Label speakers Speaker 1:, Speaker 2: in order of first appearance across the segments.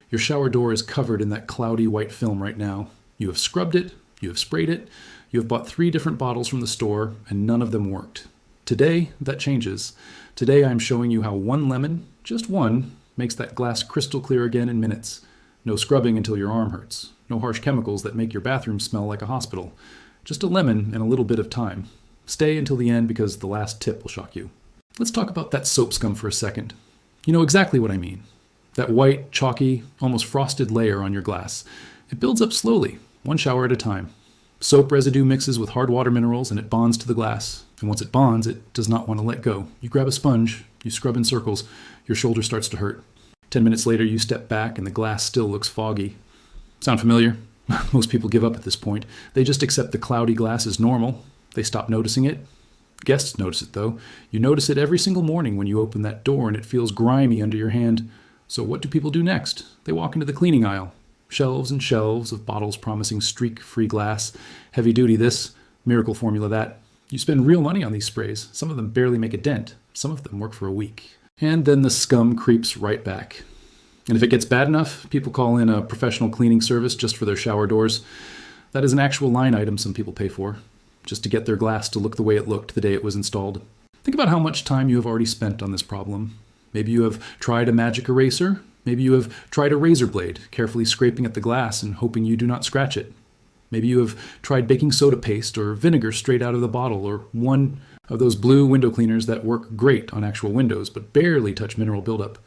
Speaker 1: Your shower door is covered in that cloudy white film right now. You have scrubbed it, you have sprayed it, you have bought 3 different bottles from the store, and none of them worked. Today, that changes. Today I'm showing you how 1 lemon, just 1, makes that glass crystal clear again in minutes. No scrubbing until your arm hurts. No harsh chemicals that make your bathroom smell like a hospital. Just a lemon and a little bit of time. Stay until the end because the last tip will shock you. Let's talk about that soap scum for a second. You know exactly what I mean. That white, chalky, almost frosted layer on your glass. It builds up slowly, 1 shower at a time. Soap residue mixes with hard water minerals and it bonds to the glass. And once it bonds, it does not want to let go. You grab a sponge, you scrub in circles, your shoulder starts to hurt. 10 minutes later, you step back and the glass still looks foggy. Sound familiar? Most people give up at this point. They just accept the cloudy glass as normal. They stop noticing it. Guests notice it though. You notice it every single morning when you open that door and it feels grimy under your hand. So what do people do next? They walk into the cleaning aisle. Shelves and shelves of bottles promising streak-free glass. Heavy duty this, miracle formula that. You spend real money on these sprays. Some of them barely make a dent. Some of them work for a week. And then the scum creeps right back. And if it gets bad enough, people call in a professional cleaning service just for their shower doors. That is an actual line item some people pay for, just to get their glass to look the way it looked the day it was installed. Think about how much time you have already spent on this problem. Maybe you have tried a magic eraser. Maybe you have tried a razor blade, carefully scraping at the glass and hoping you do not scratch it. Maybe you have tried baking soda paste or vinegar straight out of the bottle, or one of those blue window cleaners that work great on actual windows but barely touch mineral buildup.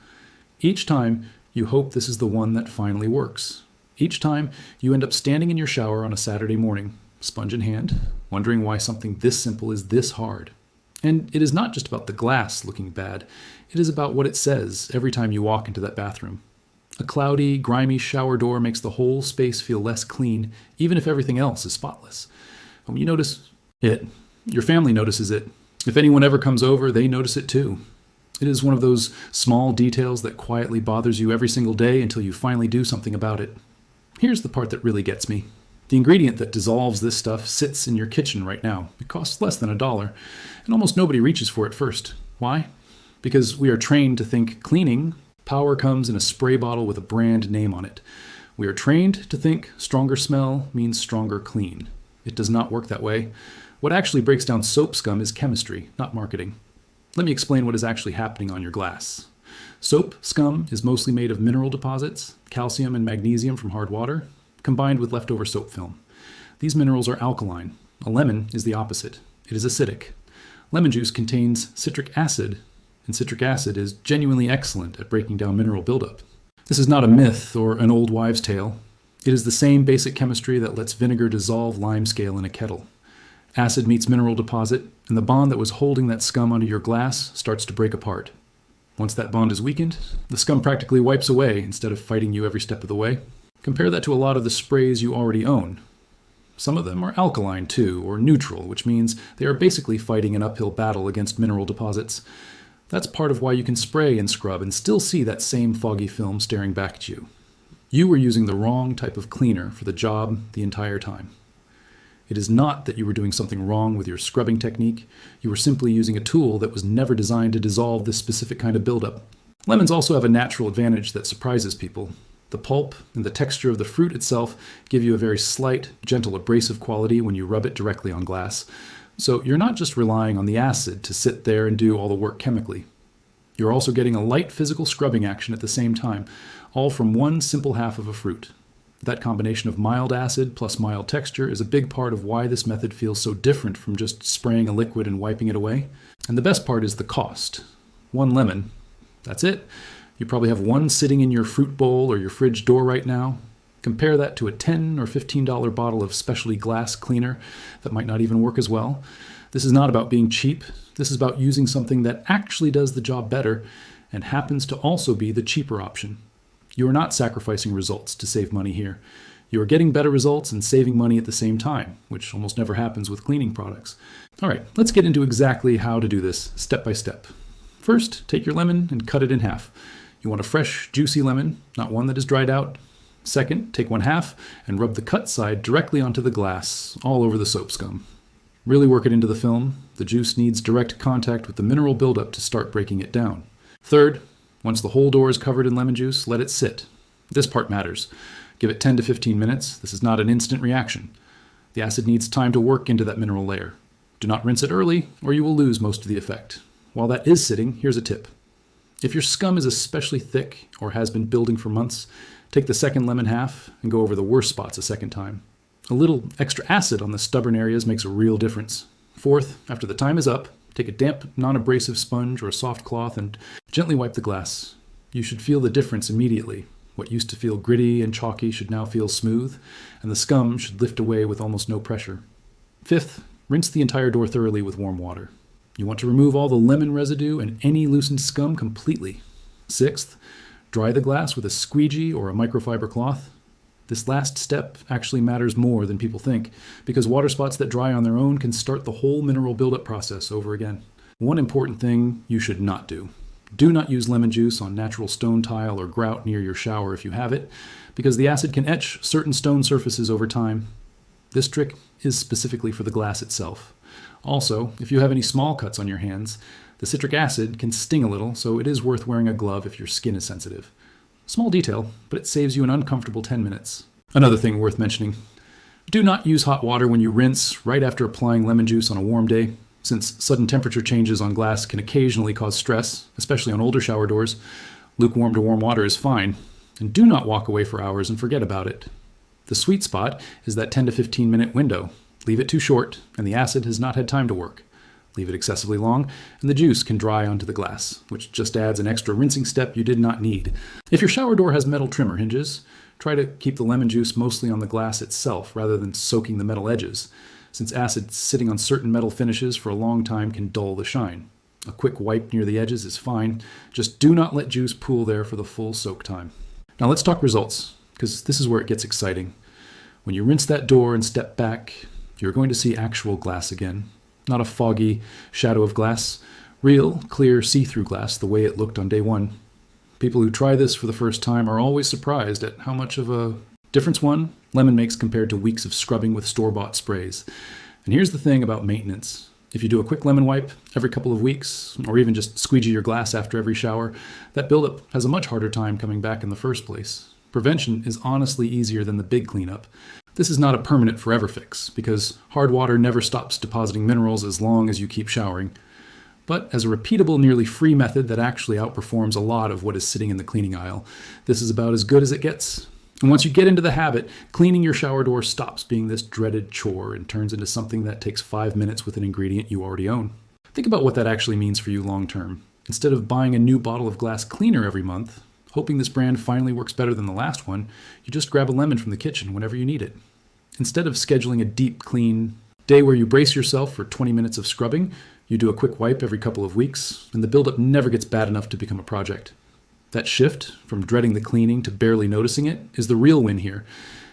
Speaker 1: Each time, you hope this is the one that finally works. Each time, you end up standing in your shower on a Saturday morning, sponge in hand, wondering why something this simple is this hard. And it is not just about the glass looking bad. It is about what it says every time you walk into that bathroom. A cloudy, grimy shower door makes the whole space feel less clean, even if everything else is spotless. When you notice it, your family notices it. If anyone ever comes over, they notice it too. It is one of those small details that quietly bothers you every single day until you finally do something about it. Here's the part that really gets me. The ingredient that dissolves this stuff sits in your kitchen right now. It costs less than $1, and almost nobody reaches for it first. Why? Because we are trained to think cleaning, power comes in a spray bottle with a brand name on it. We are trained to think stronger smell means stronger clean. It does not work that way. What actually breaks down soap scum is chemistry, not marketing. Let me explain what is actually happening on your glass. Soap scum is mostly made of mineral deposits, calcium and magnesium from hard water, combined with leftover soap film. These minerals are alkaline. A lemon is the opposite. It is acidic. Lemon juice contains citric acid, and citric acid is genuinely excellent at breaking down mineral buildup. This is not a myth or an old wives' tale. It is the same basic chemistry that lets vinegar dissolve limescale in a kettle. Acid meets mineral deposit, and the bond that was holding that scum onto your glass starts to break apart. Once that bond is weakened, the scum practically wipes away instead of fighting you every step of the way. Compare that to a lot of the sprays you already own. Some of them are alkaline too, or neutral, which means they are basically fighting an uphill battle against mineral deposits. That's part of why you can spray and scrub and still see that same foggy film staring back at you. You were using the wrong type of cleaner for the job the entire time. It is not that you were doing something wrong with your scrubbing technique. You were simply using a tool that was never designed to dissolve this specific kind of buildup. Lemons also have a natural advantage that surprises people. The pulp and the texture of the fruit itself give you a very slight, gentle abrasive quality when you rub it directly on glass. So you're not just relying on the acid to sit there and do all the work chemically. You're also getting a light physical scrubbing action at the same time, all from one simple half of a fruit. That combination of mild acid plus mild texture is a big part of why this method feels so different from just spraying a liquid and wiping it away. And the best part is the cost. 1 lemon, that's it. You probably have 1 sitting in your fruit bowl or your fridge door right now. Compare that to a $10 or $15 bottle of specialty glass cleaner that might not even work as well. This is not about being cheap. This is about using something that actually does the job better and happens to also be the cheaper option. You are not sacrificing results to save money here. You are getting better results and saving money at the same time, which almost never happens with cleaning products. All right, let's get into exactly how to do this step by step. First, take your lemon and cut it in half. You want a fresh, juicy lemon, not one that is dried out. Second, take 1/2 and rub the cut side directly onto the glass, all over the soap scum. Really work it into the film. The juice needs direct contact with the mineral buildup to start breaking it down. Third, once the whole door is covered in lemon juice, let it sit. This part matters. Give it 10 to 15 minutes. This is not an instant reaction. The acid needs time to work into that mineral layer. Do not rinse it early, or you will lose most of the effect. While that is sitting, here's a tip. If your scum is especially thick or has been building for months, take the second lemon half and go over the worst spots a second time. A little extra acid on the stubborn areas makes a real difference. Fourth, after the time is up, take a damp, non-abrasive sponge or a soft cloth and gently wipe the glass. You should feel the difference immediately. What used to feel gritty and chalky should now feel smooth, and the scum should lift away with almost no pressure. Fifth, rinse the entire door thoroughly with warm water. You want to remove all the lemon residue and any loosened scum completely. Sixth, dry the glass with a squeegee or a microfiber cloth. This last step actually matters more than people think, because water spots that dry on their own can start the whole mineral buildup process over again. One important thing you should not do. Do not use lemon juice on natural stone tile or grout near your shower if you have it, because the acid can etch certain stone surfaces over time. This trick is specifically for the glass itself. Also, if you have any small cuts on your hands, the citric acid can sting a little, so it is worth wearing a glove if your skin is sensitive. Small detail, but it saves you an uncomfortable 10 minutes. Another thing worth mentioning. Do not use hot water when you rinse right after applying lemon juice on a warm day. Since sudden temperature changes on glass can occasionally cause stress, especially on older shower doors, lukewarm to warm water is fine. And do not walk away for hours and forget about it. The sweet spot is that 10 to 15 minute window. Leave it too short, and the acid has not had time to work. Leave it excessively long, and the juice can dry onto the glass, which just adds an extra rinsing step you did not need. If your shower door has metal trimmer hinges, try to keep the lemon juice mostly on the glass itself rather than soaking the metal edges, since acid sitting on certain metal finishes for a long time can dull the shine. A quick wipe near the edges is fine. Just do not let juice pool there for the full soak time. Now let's talk results, because this is where it gets exciting. When you rinse that door and step back, you're going to see actual glass again. Not a foggy shadow of glass. Real, clear, see-through glass the way it looked on day one. People who try this for the first time are always surprised at how much of a difference lemon makes compared to weeks of scrubbing with store-bought sprays. And here's the thing about maintenance. If you do a quick lemon wipe every couple of weeks, or even just squeegee your glass after every shower, that buildup has a much harder time coming back in the first place. Prevention is honestly easier than the big cleanup. This is not a permanent forever fix, because hard water never stops depositing minerals as long as you keep showering. But as a repeatable, nearly free method that actually outperforms a lot of what is sitting in the cleaning aisle, this is about as good as it gets. And once you get into the habit, cleaning your shower door stops being this dreaded chore and turns into something that takes 5 minutes with an ingredient you already own. Think about what that actually means for you long term. Instead of buying a new bottle of glass cleaner every month, hoping this brand finally works better than the last one, you just grab a lemon from the kitchen whenever you need it. Instead of scheduling a deep, clean day where you brace yourself for 20 minutes of scrubbing, you do a quick wipe every couple of weeks, and the buildup never gets bad enough to become a project. That shift from dreading the cleaning to barely noticing it is the real win here.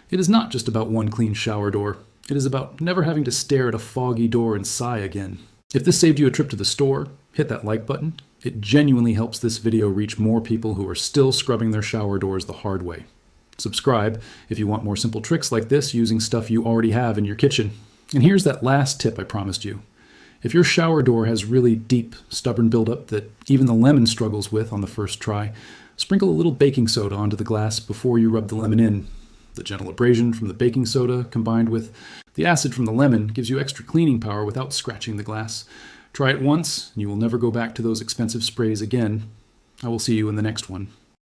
Speaker 1: It is not just about one clean shower door. It is about never having to stare at a foggy door and sigh again. If this saved you a trip to the store, hit that like button. It genuinely helps this video reach more people who are still scrubbing their shower doors the hard way. Subscribe if you want more simple tricks like this using stuff you already have in your kitchen. And here's that last tip I promised you. If your shower door has really deep, stubborn buildup that even the lemon struggles with on the first try, sprinkle a little baking soda onto the glass before you rub the lemon in. The gentle abrasion from the baking soda combined with the acid from the lemon gives you extra cleaning power without scratching the glass. Try it once, and you will never go back to those expensive sprays again. I will see you in the next one.